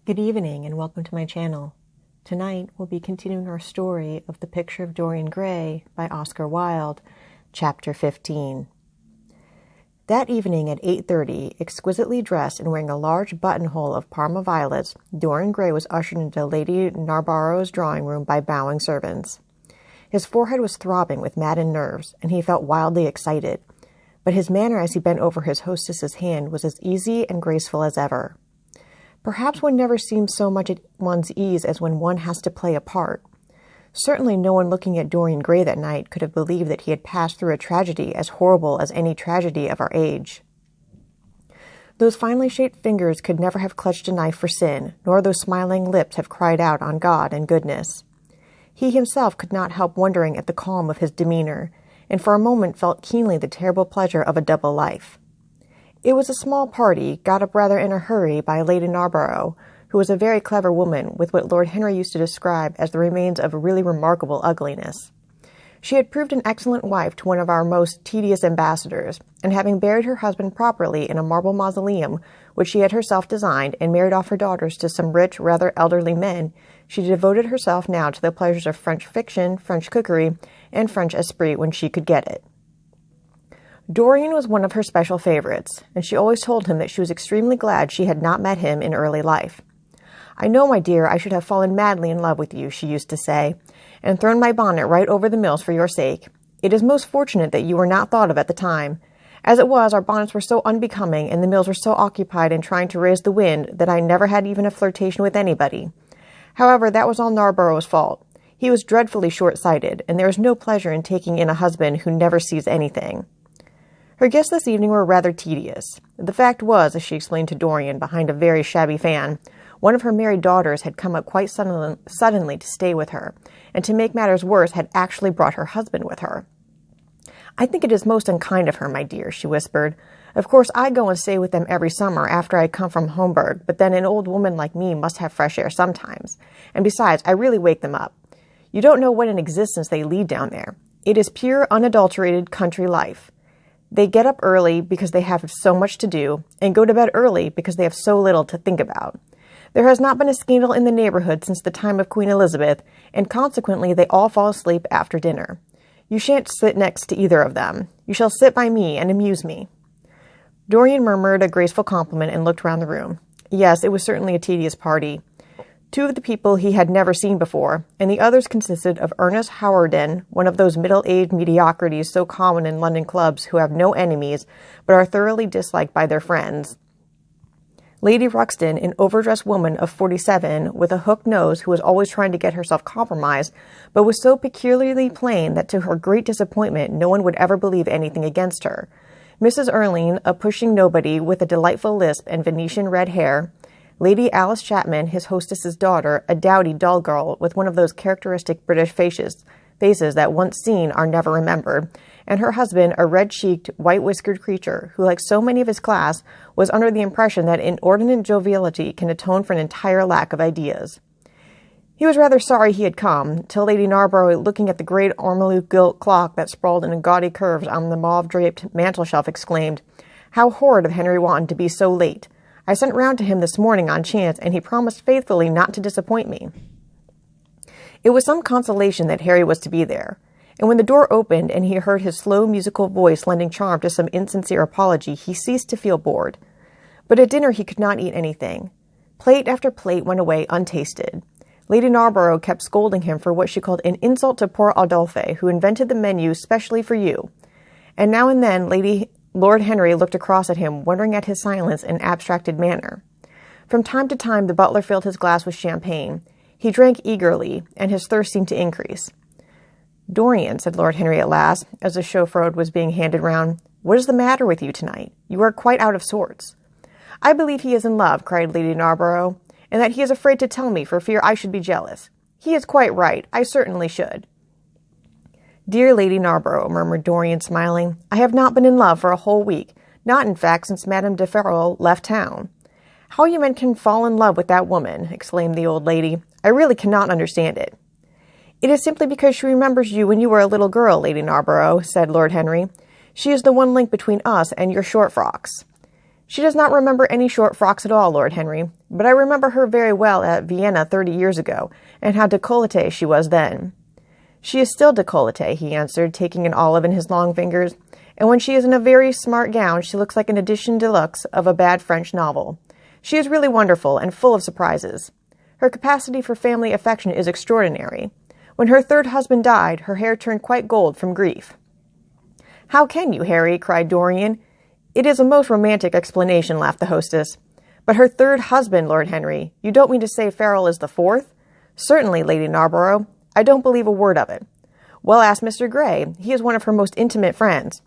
Good evening and welcome to my channel. Tonight we'll be continuing our story of The Picture of Dorian Gray by Oscar Wilde, Chapter 15. That evening at 8:30, exquisitely dressed and wearing a large buttonhole of Parma violets, Dorian Gray was ushered into Lady Narborough's drawing room by bowing servants. His forehead was throbbing with maddened nerves, and he felt wildly excited, but his manner as he bent over his hostess's hand was as easy and graceful as ever. Perhaps one never seems so much at one's ease as when one has to play a part. Certainly no one looking at Dorian Gray that night could have believed that he had passed through a tragedy as horrible as any tragedy of our age. Those finely shaped fingers could never have clutched a knife for sin, nor those smiling lips have cried out on God and goodness. He himself could not help wondering at the calm of his demeanor, and for a moment felt keenly the terrible pleasure of a double life. It was a small party, got up rather in a hurry by Lady Narborough, who was a very clever woman with what Lord Henry used to describe as the remains of really remarkable ugliness. She had proved an excellent wife to one of our most tedious ambassadors, and having buried her husband properly in a marble mausoleum which she had herself designed and married off her daughters to some rich, rather elderly men, she devoted herself now to the pleasures of French fiction, French cookery, and French esprit when she could get it. Dorian was one of her special favorites, and she always told him that she was extremely glad she had not met him in early life. "I know, my dear, I should have fallen madly in love with you," she used to say, "and thrown my bonnet right over the mills for your sake. It is most fortunate that you were not thought of at the time. As it was, our bonnets were so unbecoming, and the mills were so occupied in trying to raise the wind, that I never had even a flirtation with anybody. However, that was all Narborough's fault. He was dreadfully short-sighted, and there is no pleasure in taking in a husband who never sees anything." Her guests this evening were rather tedious. The fact was, as she explained to Dorian behind a very shabby fan, one of her married daughters had come up quite suddenly to stay with her, and to make matters worse had actually brought her husband with her. "I think it is most unkind of her, my dear," she whispered. "Of course I go and stay with them every summer after I come from Homburg, but then an old woman like me must have fresh air sometimes. And besides, I really wake them up. You don't know what an existence they lead down there. It is pure, unadulterated country life. They get up early because they have so much to do, and go to bed early because they have so little to think about. There has not been a scandal in the neighborhood since the time of Queen Elizabeth, and consequently they all fall asleep after dinner. You shan't sit next to either of them. You shall sit by me and amuse me." Dorian murmured a graceful compliment and looked round the room. Yes, it was certainly a tedious party. Two of the people he had never seen before, and the others consisted of Ernest Howardin, one of those middle-aged mediocrities so common in London clubs who have no enemies but are thoroughly disliked by their friends; Lady Ruxton, an overdressed woman of 47 with a hooked nose who was always trying to get herself compromised, but was so peculiarly plain that to her great disappointment no one would ever believe anything against her; Mrs. Erling, a pushing nobody with a delightful lisp and Venetian red hair; Lady Alice Chapman, his hostess's daughter, a dowdy, dull girl with one of those characteristic British faces that once seen are never remembered, and her husband, a red-cheeked, white-whiskered creature who, like so many of his class, was under the impression that inordinate joviality can atone for an entire lack of ideas. He was rather sorry he had come, till Lady Narborough, looking at the great ormolu gilt clock that sprawled in gaudy curves on the mauve-draped mantel-shelf, exclaimed, "How horrid of Henry Wotton to be so late! I sent round to him this morning on chance, and he promised faithfully not to disappoint me." It was some consolation that Harry was to be there, and when the door opened and he heard his slow musical voice lending charm to some insincere apology, he ceased to feel bored. But at dinner he could not eat anything. Plate after plate went away untasted. Lady Narborough kept scolding him for what she called an insult to poor Adolphe, who invented the menu specially for you, and now and then Lord Henry looked across at him, wondering at his silence and abstracted manner. From time to time the butler filled his glass with champagne. He drank eagerly, and his thirst seemed to increase. "Dorian," said Lord Henry at last, as the chaufrode was being handed round, "what is the matter with you tonight? You are quite out of sorts." "I believe he is in love," cried Lady Narborough, "and that he is afraid to tell me for fear I should be jealous. He is quite right. I certainly should." "Dear Lady Narborough," murmured Dorian, smiling, "I have not been in love for a whole week, not, in fact, since Madame de Ferrol left town." "How you men can fall in love with that woman," exclaimed the old lady. "I really cannot understand it." "It is simply because she remembers you when you were a little girl, Lady Narborough," said Lord Henry. "She is the one link between us and your short frocks." She does not remember any short frocks at all, Lord Henry, but I remember her very well at Vienna 30 years ago, and how décolletée she was then. She is still décolletée, he answered, taking an olive in his long fingers, and when she is in a very smart gown, she looks like an edition de luxe of a bad French novel. She is really wonderful and full of surprises. Her capacity for family affection is extraordinary. When her third husband died, her hair turned quite gold from grief. How can you, Harry? Cried Dorian. It is a most romantic explanation, laughed the hostess. But her third husband, Lord Henry, you don't mean to say Farrell is the fourth? Certainly, Lady Narborough. I don't believe a word of it. Well, ask Mr. Gray. He is one of her most intimate friends.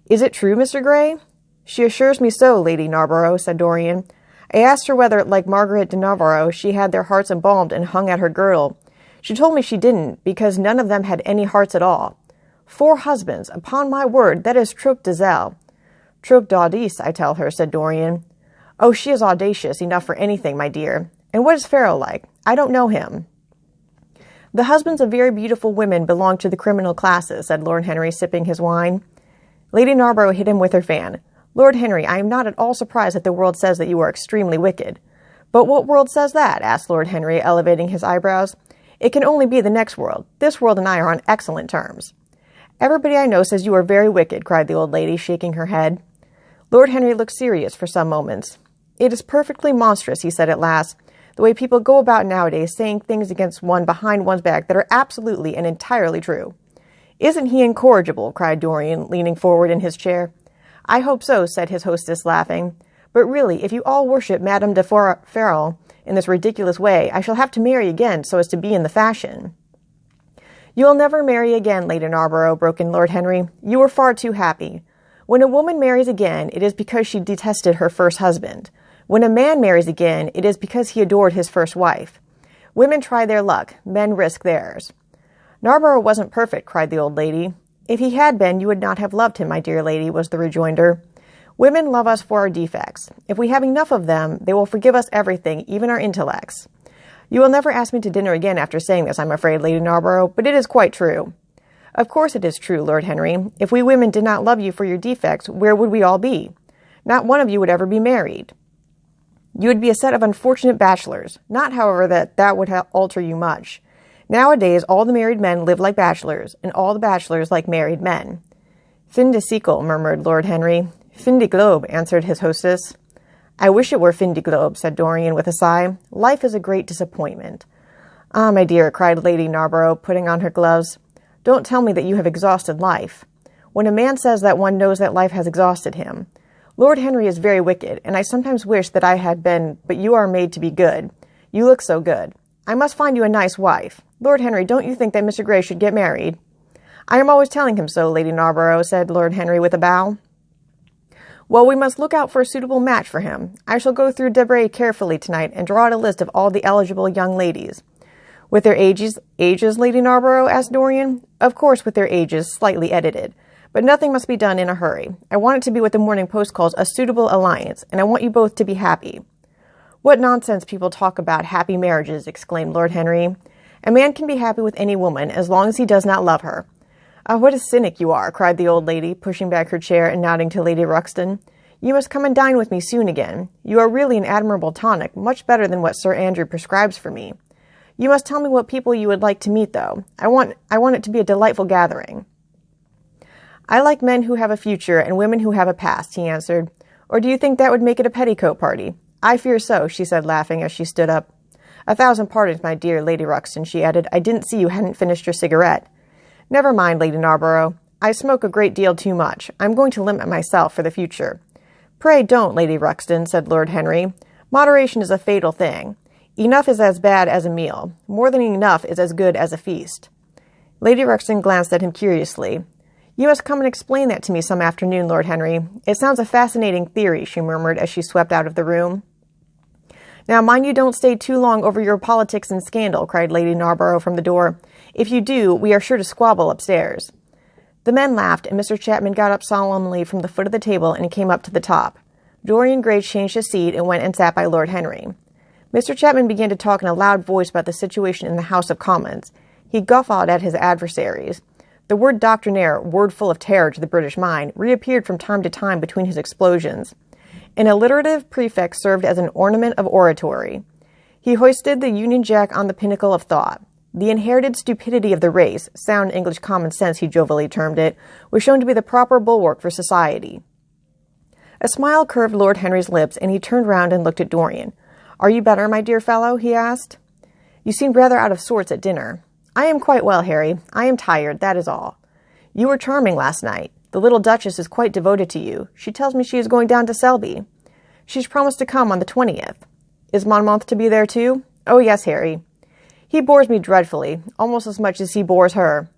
Is it true, Mr. Gray? She assures me so, Lady Narborough, said Dorian. I asked her whether, like Margaret de Navarro, she had their hearts embalmed and hung at her girdle. She told me she didn't, because none of them had any hearts at all. 4 husbands, upon my word, that is trop de zèle. Trop d'audace, I tell her, said Dorian. Oh, she is audacious enough for anything, my dear. And what is Farrell like? I don't know him. The husbands of very beautiful women belong to the criminal classes, said Lord Henry, sipping his wine. Lady Narborough hit him with her fan. Lord Henry, I am not at all surprised that the world says that you are extremely wicked. But what world says that? Asked Lord Henry, elevating his eyebrows. It can only be the next world. This world and I are on excellent terms. Everybody I know says you are very wicked, cried the old lady, shaking her head. Lord Henry looked serious for some moments. It is perfectly monstrous, he said at last, the way people go about nowadays saying things against one behind one's back that are absolutely and entirely true. Isn't he incorrigible? Cried Dorian, leaning forward in his chair. I hope so, said his hostess, laughing. But really, if you all worship Madame de Farrell in this ridiculous way, I shall have to marry again so as to be in the fashion. You will never marry again, Lady Narborough, broke in Lord Henry. You are far too happy. When a woman marries again, it is because she detested her first husband. When a man marries again, it is because he adored his first wife. Women try their luck, men risk theirs. Narborough wasn't perfect, cried the old lady. If he had been, you would not have loved him, my dear lady, was the rejoinder. Women love us for our defects. If we have enough of them, they will forgive us everything, even our intellects. You will never ask me to dinner again after saying this, I'm afraid, Lady Narborough, but it is quite true. Of course it is true, Lord Henry. If we women did not love you for your defects, where would we all be? Not one of you would ever be married. You would be a set of unfortunate bachelors. Not, however, that would alter you much. Nowadays, all the married men live like bachelors, and all the bachelors like married men. Fin de siècle, murmured Lord Henry. Fin de globe, answered his hostess. I wish it were fin de globe, said Dorian with a sigh. Life is a great disappointment. Ah, my dear, cried Lady Narborough, putting on her gloves. Don't tell me that you have exhausted life. When a man says that, one knows that life has exhausted him. Lord Henry is very wicked, and I sometimes wish that I had been, but you are made to be good. You look so good. I must find you a nice wife. Lord Henry, don't you think that Mr. Gray should get married? I am always telling him so, Lady Narborough, said Lord Henry with a bow. Well, we must look out for a suitable match for him. I shall go through Debray carefully tonight and draw out a list of all the eligible young ladies. With their ages, Lady Narborough? Asked Dorian. Of course, with their ages, slightly edited. But nothing must be done in a hurry. I want it to be what the Morning Post calls a suitable alliance, and I want you both to be happy. What nonsense people talk about happy marriages, exclaimed Lord Henry. A man can be happy with any woman as long as he does not love her. Ah, what a cynic you are, cried the old lady, pushing back her chair and nodding to Lady Ruxton. You must come and dine with me soon again. You are really an admirable tonic, much better than what Sir Andrew prescribes for me. You must tell me what people you would like to meet, though. I want it to be a delightful gathering. I like men who have a future and women who have a past, he answered. Or do you think that would make it a petticoat party? I fear so, she said, laughing as she stood up. 1,000 pardons, my dear Lady Ruxton, she added. I didn't see you hadn't finished your cigarette. Never mind, Lady Narborough. I smoke a great deal too much. I'm going to limit myself for the future. Pray don't, Lady Ruxton, said Lord Henry. Moderation is a fatal thing. Enough is as bad as a meal. More than enough is as good as a feast. Lady Ruxton glanced at him curiously. You must come and explain that to me some afternoon, Lord Henry. It sounds a fascinating theory, she murmured as she swept out of the room. Now, mind you don't stay too long over your politics and scandal, cried Lady Narborough from the door. If you do, we are sure to squabble upstairs. The men laughed, and Mr. Chapman got up solemnly from the foot of the table and came up to the top. Dorian Gray changed his seat and went and sat by Lord Henry. Mr. Chapman began to talk in a loud voice about the situation in the House of Commons. He guffawed at his adversaries. The word doctrinaire, word full of terror to the British mind, reappeared from time to time between his explosions. An alliterative prefix served as an ornament of oratory. He hoisted the Union Jack on the pinnacle of thought. The inherited stupidity of the race, sound English common sense he jovially termed it, was shown to be the proper bulwark for society. A smile curved Lord Henry's lips, and he turned round and looked at Dorian. "Are you better, my dear fellow?" he asked. "You seemed rather out of sorts at dinner." "I am quite well, Harry. I am tired, that is all." "You were charming last night. The little Duchess is quite devoted to you. She tells me she is going down to Selby. She's promised to come on the 20th. Is Monmouth to be there too?" "Oh, yes, Harry. He bores me dreadfully, almost as much as he bores her.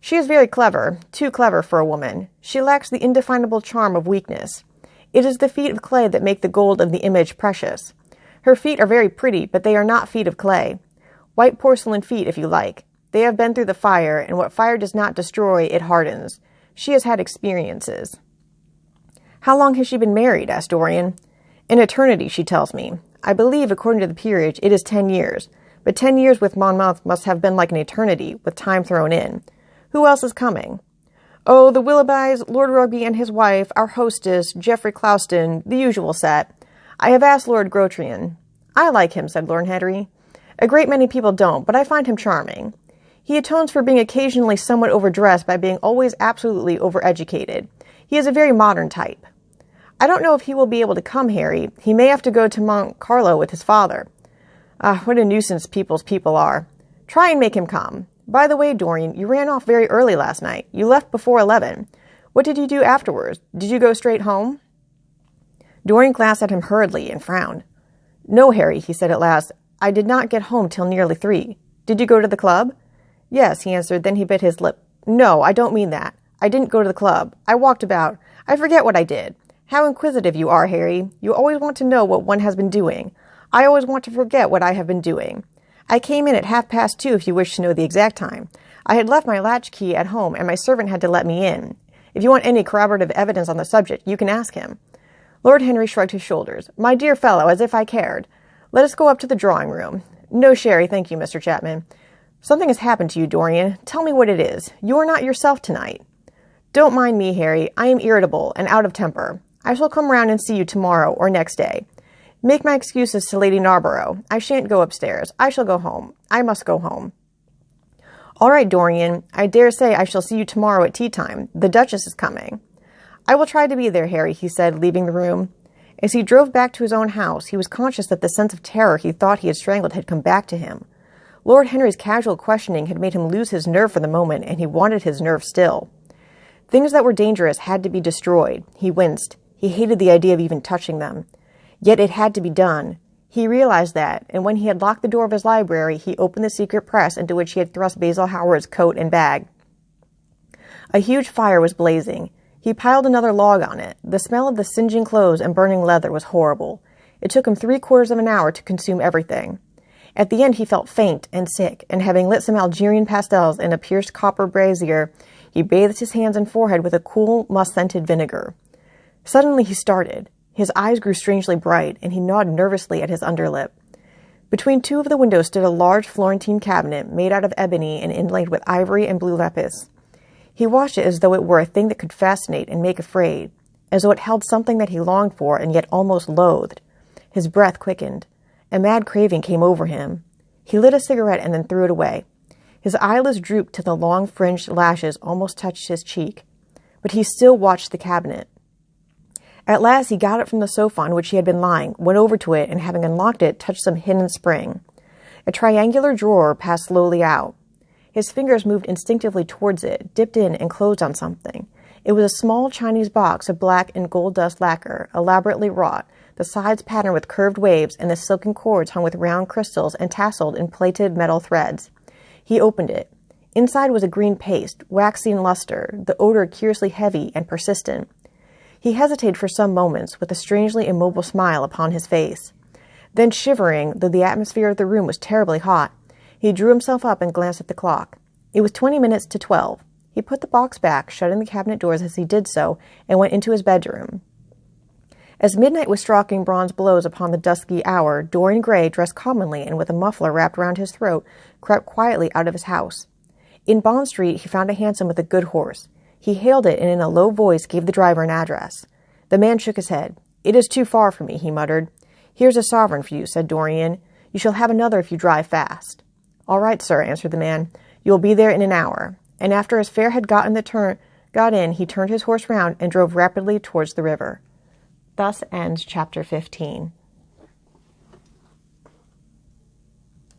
She is very clever, too clever for a woman. She lacks the indefinable charm of weakness. It is the feet of clay that make the gold of the image precious. Her feet are very pretty, but they are not feet of clay. White porcelain feet, if you like. They have been through the fire, and what fire does not destroy, it hardens. She has had experiences." "How long has she been married?" asked Dorian. "An eternity, she tells me. I believe, according to the peerage, it is 10 years. But 10 years with Monmouth must have been like an eternity, with time thrown in. Who else is coming?" "Oh, the Willoughbys, Lord Rugby and his wife, our hostess, Geoffrey Clouston, the usual set. I have asked Lord Grotrian." "I like him," said Lord Henry. "A great many people don't, but I find him charming. He atones for being occasionally somewhat overdressed by being always absolutely overeducated. He is a very modern type." "I don't know if he will be able to come, Harry. He may have to go to Monte Carlo with his father." "Ah, what a nuisance people's people are. Try and make him come. By the way, Dorian, you ran off very early last night. You left before 11. What did you do afterwards? Did you go straight home?" Dorian glanced at him hurriedly and frowned. "No, Harry," he said at last. "I did not get home till nearly 3. Did you go to the club?" "Yes," he answered. Then he bit his lip. "No, I don't mean that. I didn't go to the club. I walked about. I forget what I did. How inquisitive you are, Harry. You always want to know what one has been doing. I always want to forget what I have been doing. I came in at 2:30, if you wish to know the exact time. I had left my latchkey at home, and my servant had to let me in. If you want any corroborative evidence on the subject, you can ask him." Lord Henry shrugged his shoulders. "My dear fellow, as if I cared. Let us go up to the drawing-room." "No sherry, thank you, Mr. Chapman." "Something has happened to you, Dorian. Tell me what it is. You are not yourself tonight." "Don't mind me, Harry. I am irritable and out of temper. I shall come round and see you tomorrow or next day. Make my excuses to Lady Narborough. I shan't go upstairs. I shall go home. I must go home." "All right, Dorian. I dare say I shall see you tomorrow at tea-time. The Duchess is coming." "I will try to be there, Harry," he said, leaving the room. As he drove back to his own house, he was conscious that the sense of terror he thought he had strangled had come back to him. Lord Henry's casual questioning had made him lose his nerve for the moment, and he wanted his nerve still. Things that were dangerous had to be destroyed. He winced. He hated the idea of even touching them. Yet it had to be done. He realized that, and when he had locked the door of his library, he opened the secret press into which he had thrust Basil Howard's coat and bag. A huge fire was blazing. He piled another log on it. The smell of the singeing clothes and burning leather was horrible. It took him 3/4 of an hour to consume everything. At the end he felt faint and sick, and having lit some Algerian pastels in a pierced copper brazier, he bathed his hands and forehead with a cool, musk-scented vinegar. Suddenly he started. His eyes grew strangely bright, and he gnawed nervously at his underlip. Between 2 of the windows stood a large Florentine cabinet made out of ebony and inlaid with ivory and blue lapis. He watched it as though it were a thing that could fascinate and make afraid, as though it held something that he longed for and yet almost loathed. His breath quickened. A mad craving came over him. He lit a cigarette and then threw it away. His eyelids drooped till the long fringed lashes almost touched his cheek. But he still watched the cabinet. At last he got it from the sofa on which he had been lying, went over to it, and having unlocked it, touched some hidden spring. A triangular drawer passed slowly out. His fingers moved instinctively towards it, dipped in, and closed on something. It was a small Chinese box of black and gold dust lacquer, elaborately wrought, the sides patterned with curved waves, and the silken cords hung with round crystals and tasseled in plaited metal threads. He opened it. Inside was a green paste, waxy in luster, the odor curiously heavy and persistent. He hesitated for some moments, with a strangely immobile smile upon his face. Then, shivering, though the atmosphere of the room was terribly hot, he drew himself up and glanced at the clock. It was 20 minutes to 12. He put the box back, shutting the cabinet doors as he did so, and went into his bedroom. As midnight was striking bronze blows upon the dusky hour, Dorian Gray, dressed commonly and with a muffler wrapped round his throat, crept quietly out of his house. In Bond Street he found a hansom with a good horse. He hailed it and in a low voice gave the driver an address. The man shook his head. "It is too far for me," he muttered. "Here's a sovereign for you," said Dorian. "You shall have another if you drive fast." "All right, sir," answered the man. "You will be there in an hour." And after his fare had got in, he turned his horse round and drove rapidly towards the river. Thus ends Chapter 15.